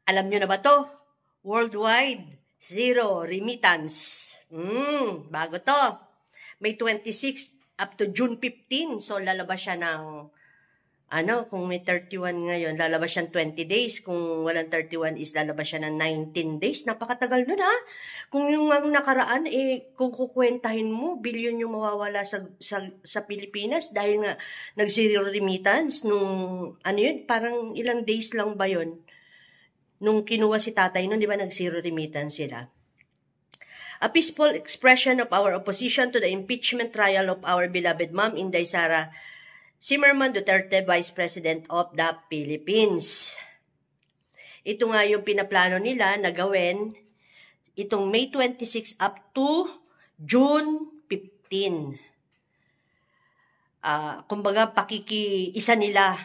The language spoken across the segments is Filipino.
Alam nyo na ba to? Worldwide, zero remittance. Bago to. May 26 up to June 15. So, lalabas siya ng, kung may 31 ngayon, lalabas siya ng 20 days. Kung walang 31 is lalabas siya ng 19 days. Napakatagal nun, ha? Kung yung nakaraan, kung kukwentahin mo, bilyon yung mawawala sa Pilipinas dahil nga nag-zero remittance nung, parang ilang days lang ba yun? Nung kinuha si tatay nun, di ba nag-zero remittance sila? A peaceful expression of our opposition to the impeachment trial of our beloved Ma'am Inday Sara Zimmerman Duterte, Vice President of the Philippines. Ito nga yung pinaplano nila na gawin itong May 26 up to June 15. Kumbaga, pakikiisa nila.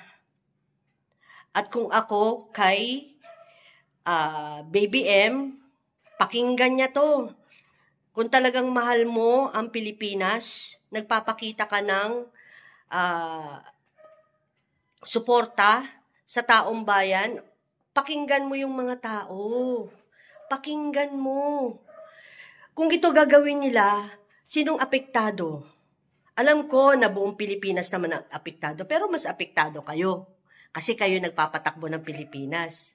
At kung ako kay Baby M, pakinggan niya to. Kung talagang mahal mo ang Pilipinas, nagpapakita ka ng suporta sa taong bayan, pakinggan mo yung mga tao. Pakinggan mo. Kung ito gagawin nila, sinong apektado? Alam ko na buong Pilipinas naman ang apektado, pero mas apektado kayo. Kasi kayo nagpapatakbo ng Pilipinas.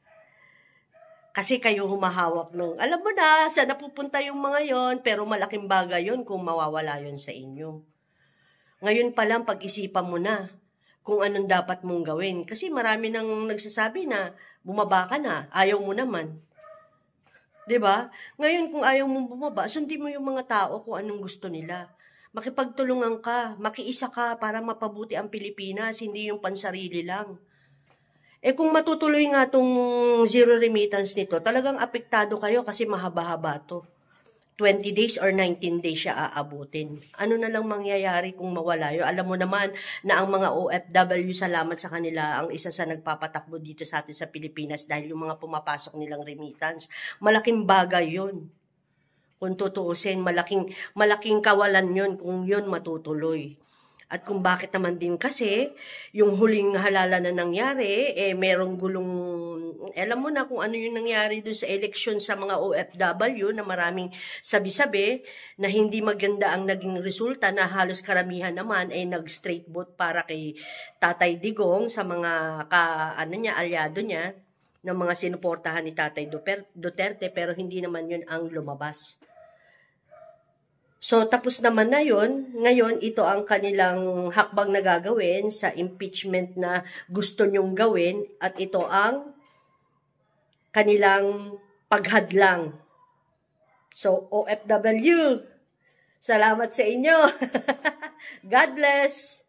Kasi kayo humahawak nung, alam mo na, saan napupunta yung mga yon, pero malaking bagay yon kung mawawala yon sa inyo. Ngayon pa lang, pag-isipan mo na kung anong dapat mong gawin. Kasi marami nang nagsasabi na bumaba ka na, ayaw mo naman. 'Di ba? Ngayon, kung ayaw mong bumaba, sundin mo yung mga tao kung anong gusto nila. Makipagtulungan ka, makiisa ka para mapabuti ang Pilipinas, hindi yung pansarili lang. Kung matutuloy nga tong zero remittance nito, talagang apektado kayo kasi mahaba-haba to. 20 days or 19 days siya aabutin. Ano na lang mangyayari kung mawala yun? Alam mo naman na ang mga OFW, salamat sa kanila, ang isa sa nagpapatakbo dito sa atin sa Pilipinas dahil yung mga pumapasok nilang remittance. Malaking bagay yun. Kung tutuusin, malaking kawalan yun kung yun matutuloy. At kung bakit naman din kasi, yung huling halala na nangyari, merong gulong, alam mo na kung ano yung nangyari dun sa eleksyon sa mga OFW na maraming sabi-sabi na hindi maganda ang naging resulta na halos karamihan naman ay nag-straight vote para kay Tatay Digong sa mga alyado niya, ng mga sinuportahan ni Tatay Duterte, pero hindi naman yun ang lumabas. So, tapos naman na yun. Ngayon, ito ang kanilang hakbang na gagawin sa impeachment na gusto nyong gawin. At ito ang kanilang paghadlang. So, OFW, salamat sa inyo. God bless.